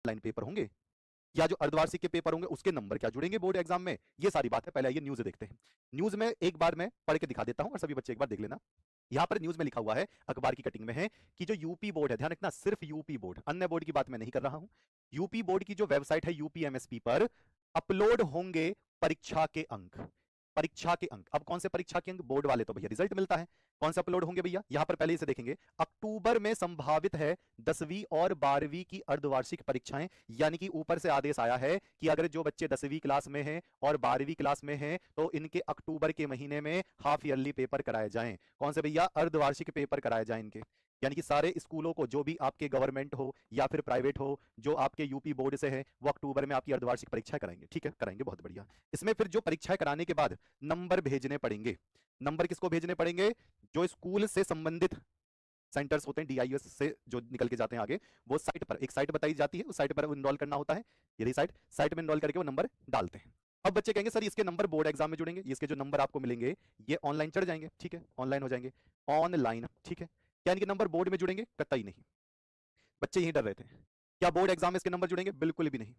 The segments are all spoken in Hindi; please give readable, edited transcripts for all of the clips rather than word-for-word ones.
लाइन पेपर होंगे या जो अर्धवार्षिक के पेपर होंगे उसके नंबर क्या जुड़ेंगे बोर्ड एग्जाम में, ये सारी बात है। पहले ये न्यूज देखते हैं। न्यूज में एक बार मैं पढ़ के दिखा देता हूं और सभी बच्चे एक बार देख लेना। यहां पर न्यूज में लिखा हुआ है, अखबार की कटिंग में है, कि जो यूपी बोर्ड है, ध्यान रखना सिर्फ यूपी बोर्ड, अन्य बोर्ड की बात मैं नहीं कर रहा हूं। यूपी बोर्ड की जो वेबसाइट है यूपीएमएसपी पर अपलोड होंगे परीक्षा के अंक। परीक्षा के अंक, अब कौन से परीक्षा के अंक? बोर्ड वाले तो भैया रिजल्ट मिलता है, कौन से अपलोड होंगे भैया? यहां पर पहले इसे देखेंगे, अक्टूबर में संभावित है 10वीं और 12वीं की अर्धवार्षिक परीक्षाएं। यानी कि ऊपर से आदेश आया है कि अगर जो बच्चे 10वीं क्लास में हैं और 12वीं क्लास में हैं तो इनके अक्टूबर के महीने में हाफ ईयरली पेपर कराए जाएं। कौन से भैया? अर्धवार्षिक पेपर कराए जाएं इनके। यानी कि सारे स्कूलों को, जो भी आपके गवर्नमेंट हो या फिर प्राइवेट हो, जो आपके यूपी बोर्ड से है, वो अक्टूबर में आपकी अर्धवार्षिक परीक्षा कराएंगे। ठीक है, कराएंगे, बहुत बढ़िया। इसमें फिर जो परीक्षाएं कराने के बाद नंबर भेजने पड़ेंगे। नंबर किसको भेजने पड़ेंगे? जो स्कूल से संबंधित सेंटर्स होते हैं, डीआईएस से जो निकल के जाते हैं आगे, वो साइट पर एक साइट बताई जाती है, उस साइट पर इनरोल करना होता है। यही साइट में इनरोल करके वो नंबर डालते हैं। अब बच्चे कहेंगे सर इसके नंबर बोर्ड एग्जाम में जुड़ेंगे, इसके जो नंबर आपको मिलेंगे ये ऑनलाइन चढ़ जाएंगे। ठीक है, ऑनलाइन हो जाएंगे, ऑनलाइन। ठीक है, क्या इनके नंबर बोर्ड में जुड़ेंगे? कतई नहीं। बच्चे यही डर रहे थे, क्या बोर्ड एग्जाम में इसके नंबर जुड़ेंगे? बिल्कुल भी नहीं,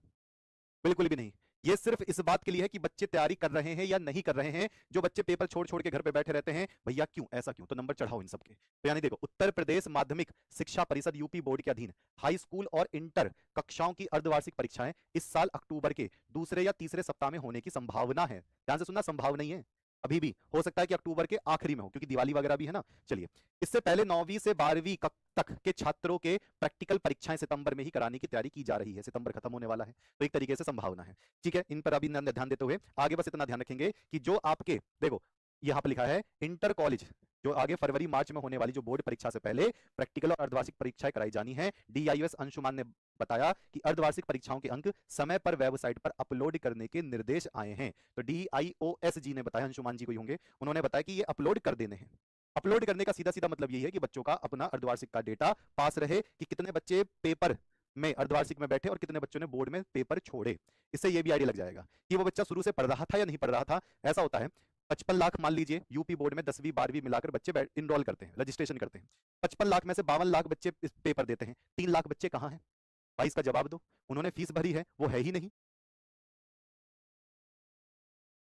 बिल्कुल भी नहीं। ये सिर्फ इस बात के लिए है कि बच्चे तैयारी कर रहे हैं या नहीं कर रहे हैं। जो बच्चे पेपर छोड़ छोड़ के घर पे बैठे रहते हैं, भैया क्यों, ऐसा क्यों, तो नंबर चढ़ाओ इन सबके। तो यानी देखो, उत्तर प्रदेश माध्यमिक शिक्षा परिषद यूपी बोर्ड के अधीन हाई स्कूल और इंटर कक्षाओं की अर्धवार्षिक परीक्षाएं इस साल अक्टूबर के दूसरे या तीसरे सप्ताह में होने की संभावना है। ध्यान से सुनना, संभावना ही है, अभी भी हो सकता है कि अक्टूबर के आखिरी में हो, क्योंकि दिवाली वगैरह भी है ना। चलिए, इससे पहले 9वीं से 12वीं तक के छात्रों के प्रैक्टिकल परीक्षाएं सितंबर में ही कराने की तैयारी की जा रही है। सितंबर खत्म होने वाला है, तो एक तरीके से संभावना है। ठीक है, इन पर अभी ध्यान देते हुए आगे बस इतना ध्यान रखेंगे कि जो आपके, देखो यहां पर लिखा है इंटर कॉलेज, जो आगे फरवरी मार्च में होने वाली जो बोर्ड परीक्षा से पहले प्रैक्टिकल और अर्धवार्षिक परीक्षाएं कराई जानी है। डीआईएस अंशुमान ने बताया कि अर्धवार्षिक परीक्षाओं के अंक समय पर वेबसाइट पर अपलोड करने के निर्देश आए हैं। तो डीआईओएस जी ने बताया, अंशुमान जी को ही होंगे, उन्होंने बताया कि ये अपलोड कर देने हैं। अपलोड करने का सीधा सीधा मतलब यही है कि बच्चों का अपना अर्धवार्षिक का डेटा पास रहे, कि कितने बच्चे पेपर में अर्धवार्षिक में बैठे और कितने बच्चों ने बोर्ड में पेपर छोड़े। इससे ये भी आइडिया लग जाएगा कि वो बच्चा शुरू से पढ़ रहा था या नहीं पढ़ रहा था। ऐसा होता है, 55 लाख मान लीजिए यूपी बोर्ड में 10वीं 12वीं मिलाकर बच्चे इनरोल करते हैं, रजिस्ट्रेशन करते हैं। 55 लाख में से 52 लाख बच्चे इस पेपर देते हैं, 3 लाख बच्चे कहाँ हैं भाई? इसका जवाब दो। उन्होंने फीस भरी है, वो है ही नहीं।